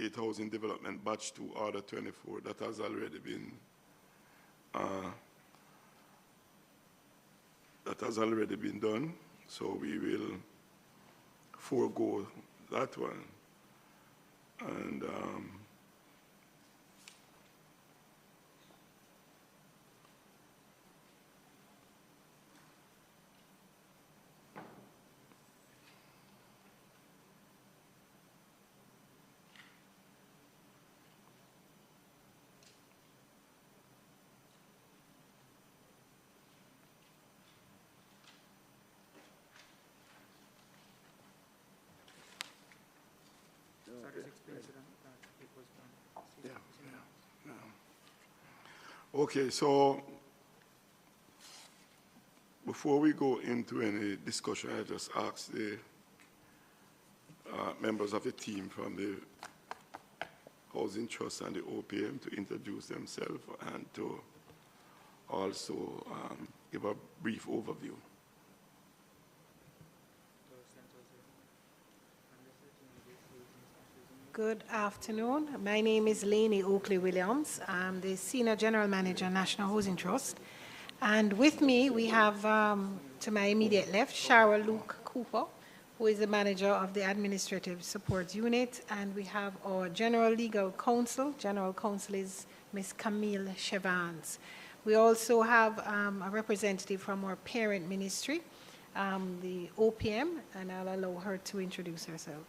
State Housing Development Batch 2 Order 24 that has already been done. So we will forego that one. And okay, so before we go into any discussion, I just ask the members of the team from the Housing Trust and the OPM to introduce themselves and to also give a brief overview. Good afternoon. My name is Lainey Oakley-Williams. I'm the Senior General Manager, National Housing Trust. And with me, we have, to my immediate left, Shara Luke Cooper, who is the manager of the Administrative Support Unit. And we have our General Legal Counsel. General Counsel is Ms. Camille Chevans. We also have a representative from our parent ministry, the OPM, and I'll allow her to introduce herself.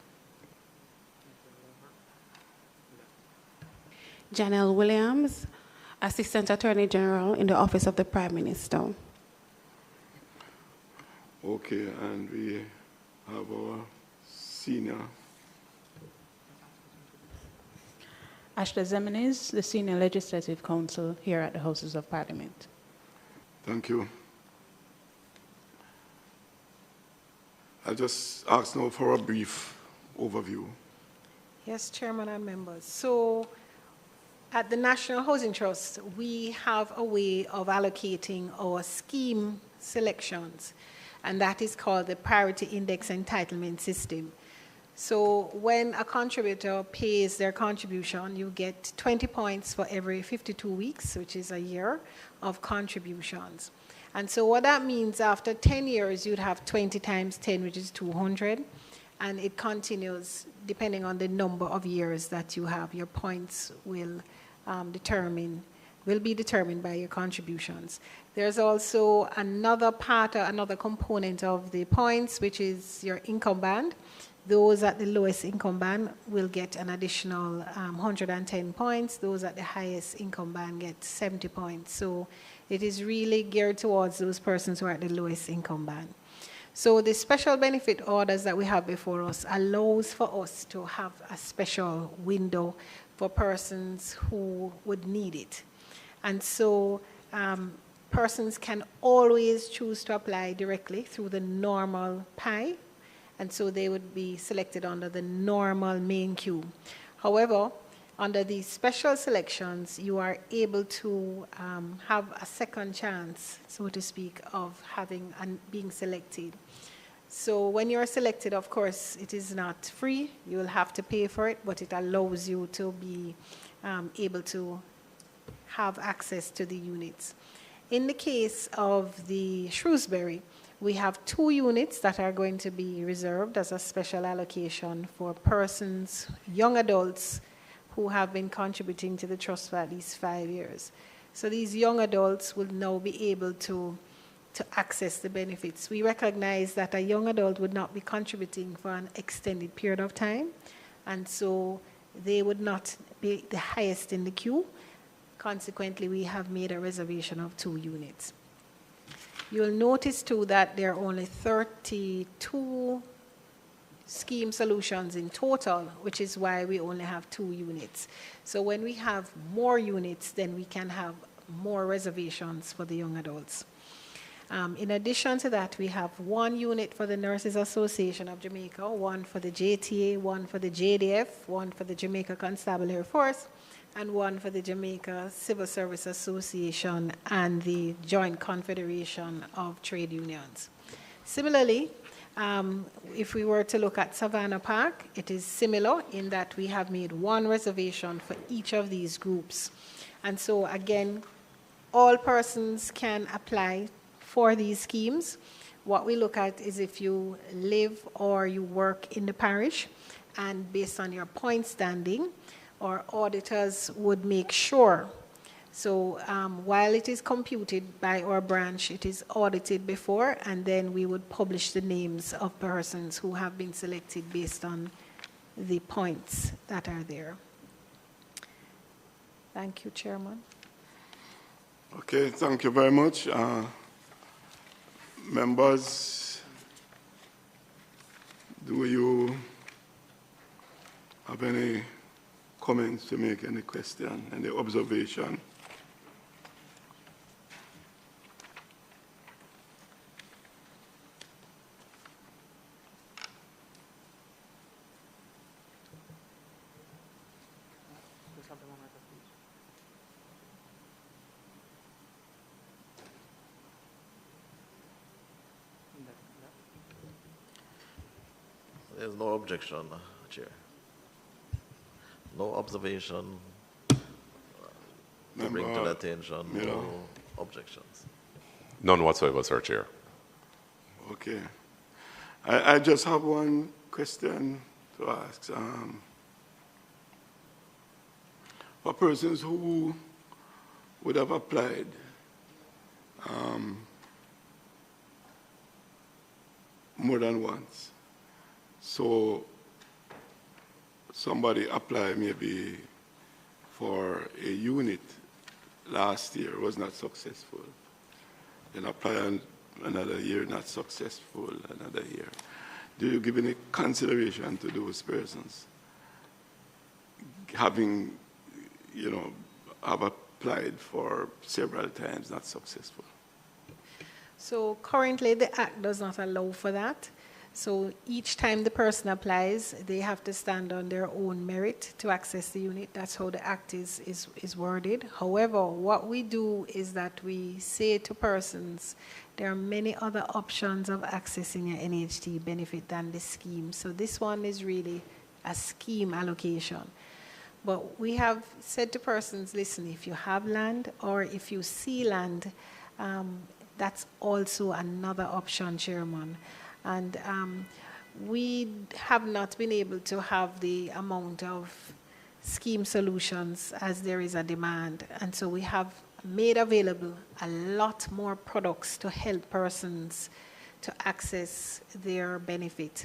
Janelle Williams, Assistant Attorney General in the Office of the Prime Minister. Okay, and we have our senior. Ashla Zeminis, the Senior Legislative Counsel here at the Houses of Parliament. Thank you. I'll just ask now for a brief overview. Yes, Chairman and members. So, at the National Housing Trust, we have a way of allocating our scheme selections, and that is called the Priority Index Entitlement System. So when a contributor pays their contribution, you get 20 points for every 52 weeks, which is a year of contributions. And so what that means, after 10 years, you'd have 20 times 10, which is 200, and it continues depending on the number of years that you have. Your points will be determined by your contributions. There's also another part, another component of the points, which is your income band. Those at the lowest income band will get an additional 110 points. Those at the highest income band get 70 points. So it is really geared towards those persons who are at the lowest income band. So the special benefit orders that we have before us allows for us to have a special window for persons who would need it. And so persons can always choose to apply directly through the normal PI, and so they would be selected under the normal main queue. However, under these special selections, you are able to have a second chance, so to speak, of having and being selected. So when you're selected, of course, it is not free. You will have to pay for it, but it allows you to be able to have access to the units. In the case of the Shrewsbury, we have 2 units that are going to be reserved as a special allocation for persons, young adults, who have been contributing to the trust for at least 5 years. So these young adults will now be able to access the benefits. We recognize that a young adult would not be contributing for an extended period of time, and so they would not be the highest in the queue. Consequently, we have made a reservation of 2 units. You'll notice too that there are only 32 scheme solutions in total, which is why we only have 2 units. So when we have more units, then we can have more reservations for the young adults. In addition to that, we have 1 unit for the Nurses Association of Jamaica, 1 for the JTA, 1 for the JDF, 1 for the Jamaica Constabulary Force, and 1 for the Jamaica Civil Service Association and the Joint Confederation of Trade Unions. Similarly, If we were to look at Savannah Park, it is similar in that we have made one reservation for each of these groups. And so again, all persons can apply for these schemes. What we look at is if you live or you work in the parish, and based on your point standing, our auditors would make sure. So while it is computed by our branch, it is audited before, and then we would publish the names of persons who have been selected based on the points that are there. Thank you, Chairman. Okay, thank you very much. Members, do you have any comments to make, any question, any observation? There's no objection, Chair. No observation to bring to the attention, no objections. None whatsoever, Sir Chair. Okay. I just have one question to ask. For persons who would have applied more than once, so somebody applied maybe for a unit last year, was not successful. Then apply another year, not successful, another year. Do you give any consideration to those persons having, have applied for several times, not successful? So currently the Act does not allow for that. So each time the person applies, they have to stand on their own merit to access the unit. That's how the Act is worded. However, what we do is that we say to persons, there are many other options of accessing an NHT benefit than this scheme. So this one is really a scheme allocation. But we have said to persons, listen, if you have land or if you see land, that's also another option, Chairman. And we have not been able to have the amount of scheme solutions as there is a demand. And so we have made available a lot more products to help persons to access their benefit.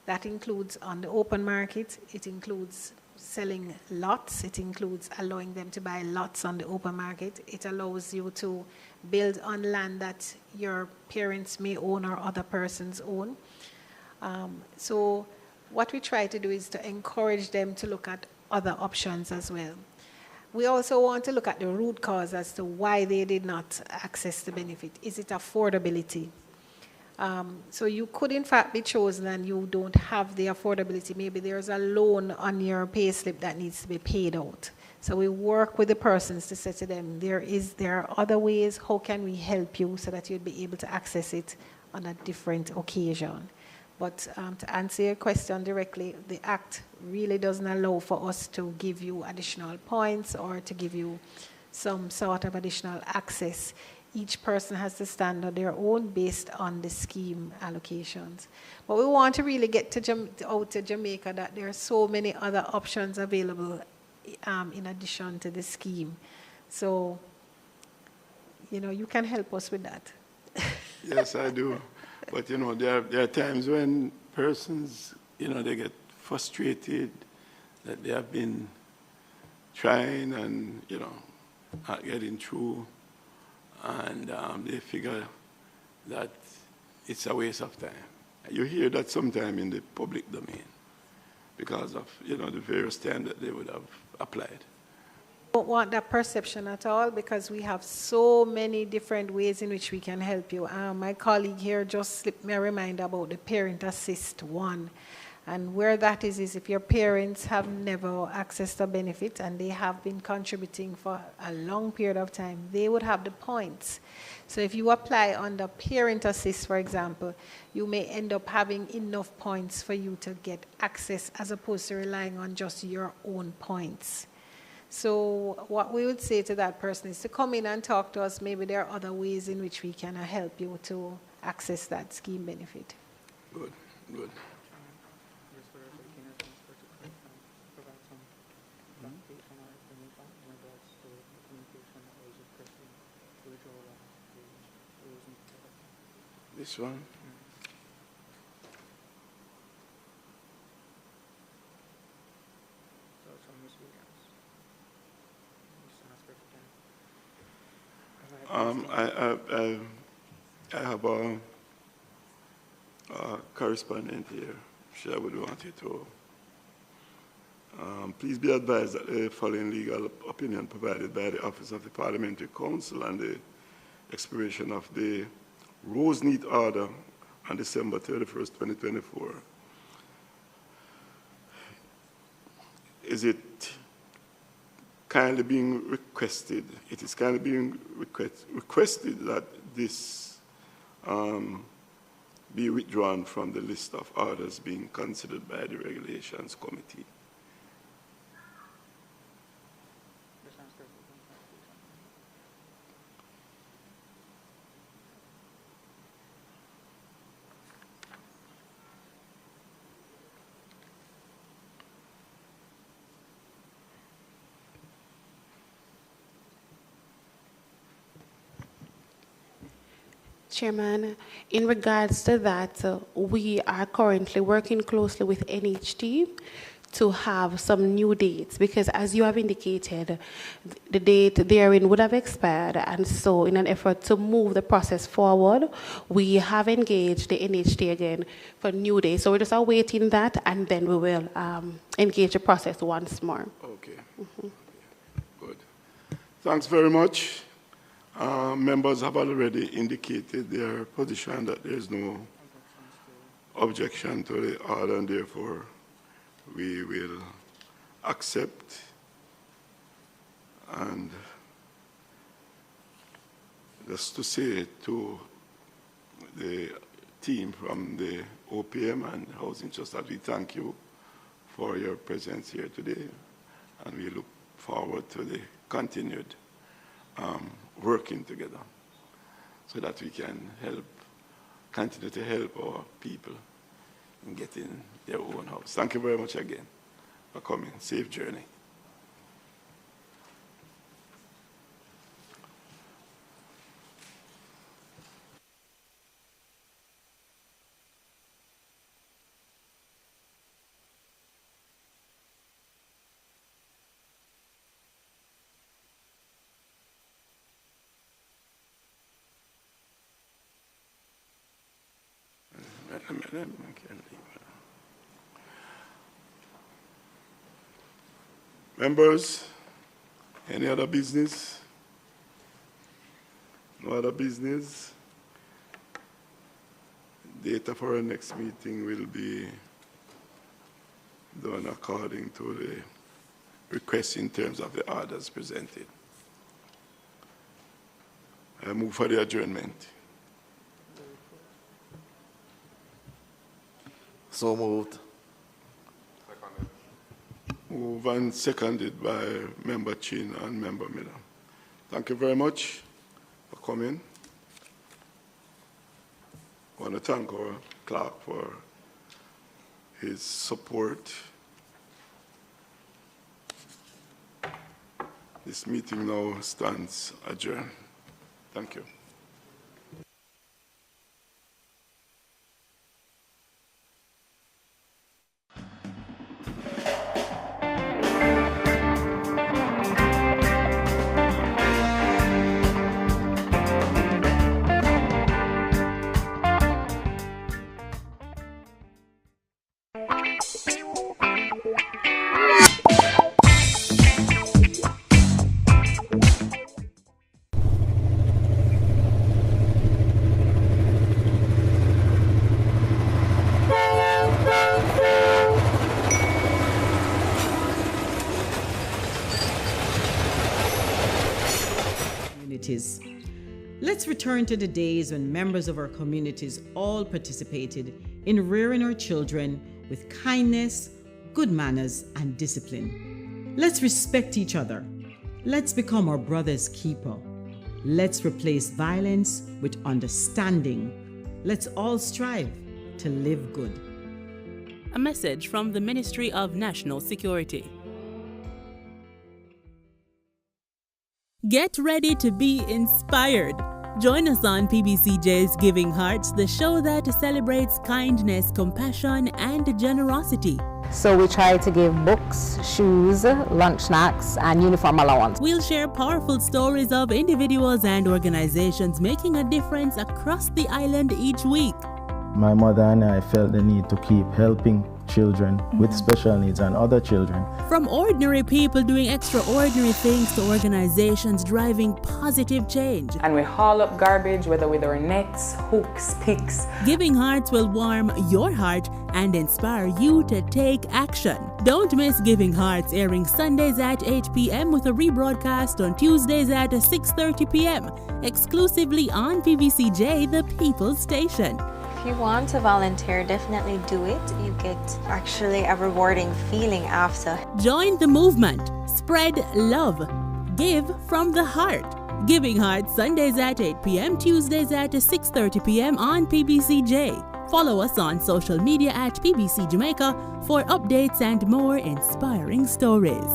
That includes on the open market, it includes selling lots, it includes allowing them to buy lots on the open market. It allows you to build on land that your parents may own or other persons own. So what we try to do is to encourage them to look at other options as well. We also want to look at the root cause as to why they did not access the benefit. Is it affordability? So you could in fact be chosen and you don't have the affordability. Maybe there's a loan on your pay slip that needs to be paid out. So we work with the persons to say to them, there are other ways, how can we help you so that you'd be able to access it on a different occasion. But to answer your question directly, the Act really doesn't allow for us to give you additional points or to give you some sort of additional access. Each person has to stand on their own based on the scheme allocations. But we want to really get out to Jamaica that there are so many other options available in addition to the scheme. So, you can help us with that. Yes, I do. But, there are times when persons, they get frustrated that they have been trying and, not getting through. And they figure that it's a waste of time. You hear that sometime in the public domain because of, the various times that they would have applied. Don't want that perception at all because we have so many different ways in which we can help you. My colleague here just slipped me a reminder about the Parent Assist one. And where that is if your parents have never accessed a benefit and they have been contributing for a long period of time, they would have the points. So if you apply under Parent Assist, for example, you may end up having enough points for you to get access as opposed to relying on just your own points. So what we would say to that person is to come in and talk to us. Maybe there are other ways in which we can help you to access that scheme benefit. Good, good. Just for everything else, provide some clarification or information in regards to the communication that was requested to withdraw the rules and protocols. This one? So it's from Ms. Williams. Just ask her if you can. I have a correspondent here. Which I would want you to. Please be advised that the following legal opinion provided by the Office of the Parliamentary Council and the expiration of the Roseneath Order on December 31st, 2024. Is it kindly being requested, it is kindly being requested that this be withdrawn from the list of orders being considered by the Regulations Committee. Just ask her for some clarification. Chairman, in regards to that, we are currently working closely with NHT to have some new dates, because as you have indicated, the date therein would have expired, and so in an effort to move the process forward, we have engaged the NHT again for new dates. So we're just awaiting that, and then we will engage the process once more. Okay. Okay. Good. Thanks very much. Members have already indicated their position that there is no objection to the order, and therefore we will accept. And just to say to the team from the OPM and Housing Trust that we thank you for your presence here today, and we look forward to the continued working together so that we can continue to help our people in getting their own house. Thank you very much again for coming. Safe journey. Members, any other business? No other business? Data for our next meeting will be done according to the request in terms of the orders presented. I move for the adjournment. So moved. Moved and seconded by Member Chin and Member Miller. Thank you very much for coming. I want to thank our clerk for his support. This meeting now stands adjourned. Thank you. activities. Let's return to the days when members of our communities all participated in rearing our children with kindness, good manners, and discipline. Let's respect each other. Let's become our brother's keeper. Let's replace violence with understanding. Let's all strive to live good. A message from the Ministry of National Security. Get ready to be inspired. Join us on PBCJ's Giving Hearts, the show that celebrates kindness, compassion, and generosity. So we try to give books, shoes, lunch snacks, and uniform allowance. We'll share powerful stories of individuals and organizations making a difference across the island each week. My mother and I felt the need to keep helping children with special needs and other children. From ordinary people doing extraordinary things to organizations driving positive change. And we haul up garbage, whether with our nets, hooks, picks. Giving Hearts will warm your heart and inspire you to take action. Don't miss Giving Hearts, airing Sundays at 8 p.m. with a rebroadcast on Tuesdays at 6:30 p.m. exclusively on PBCJ, the People's Station. If you want to volunteer, definitely do it. You get actually a rewarding feeling after. Join the movement. Spread love. Give from the heart. Giving Hearts, Sundays at 8 p.m., Tuesdays at 6:30 p.m. on PBCJ. Follow us on social media at PBCJamaica for updates and more inspiring stories.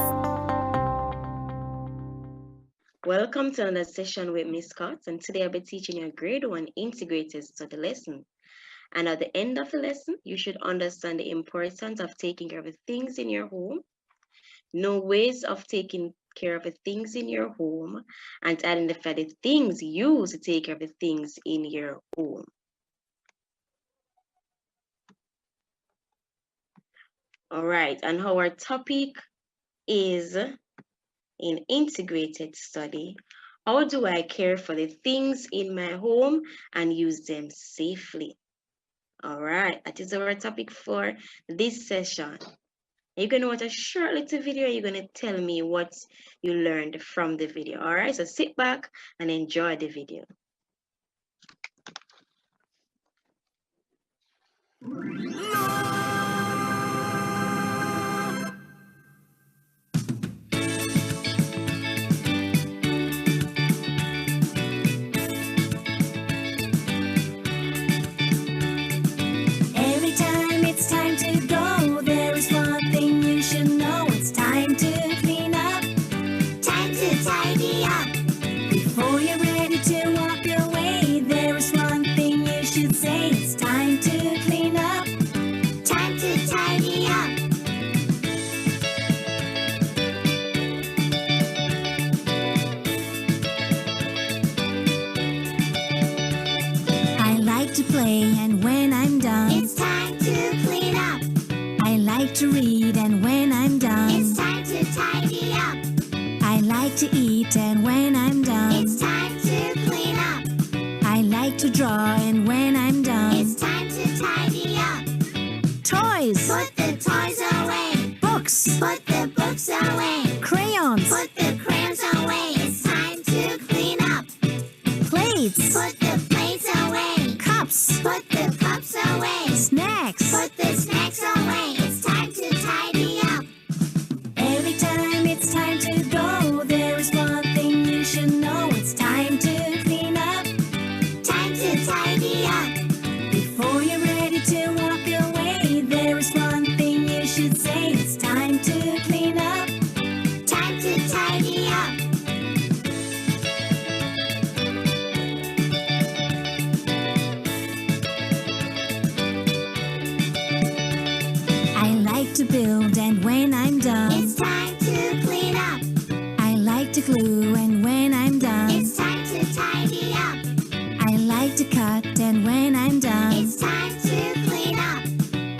Welcome to another session with Miss Scott, and today I'll be teaching you a grade 1 integrated study lesson. And at the end of the lesson, you should understand the importance of taking care of the things in your home, know ways of taking care of the things in your home, and identify the things used to take care of the things in your home. All right, and our topic is in integrated study. How do I care for the things in my home and use them safely? All right, that is our topic for this session. You're going to watch a short little video. You're going to tell me what you learned from the video. All right, so sit back and enjoy the video. And when I'm done, it's time to clean up. I like to read, and when I'm done, it's time to tidy up. I like to eat, and when I'm done, it's time to clean up. I like to draw, and when I'm done, it's time to tidy up. Toys, put the toys away. Books, put the books away. Crayons, put the crayons away. It's time to clean up. Plates, put the plates away. Cups, put the cups away. Snacks, put the snacks away. It's time to tidy up. Every time it's time to go, there is one thing you should know. It's time to clean up. Time to tidy up. Before you're ready to walk away, there is one thing you should say. It's time to clean up. Time to tidy up. To build, and when I'm done, it's time to clean up. I like to glue, and when I'm done, it's time to tidy up. I like to cut, and when I'm done, it's time to clean up.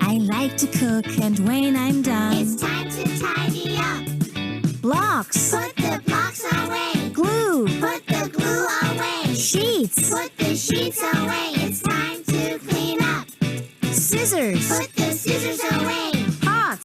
I like to cook, and when I'm done, it's time to tidy up. Blocks, put the blocks away. Glue, put the glue away. Sheets, put the sheets away.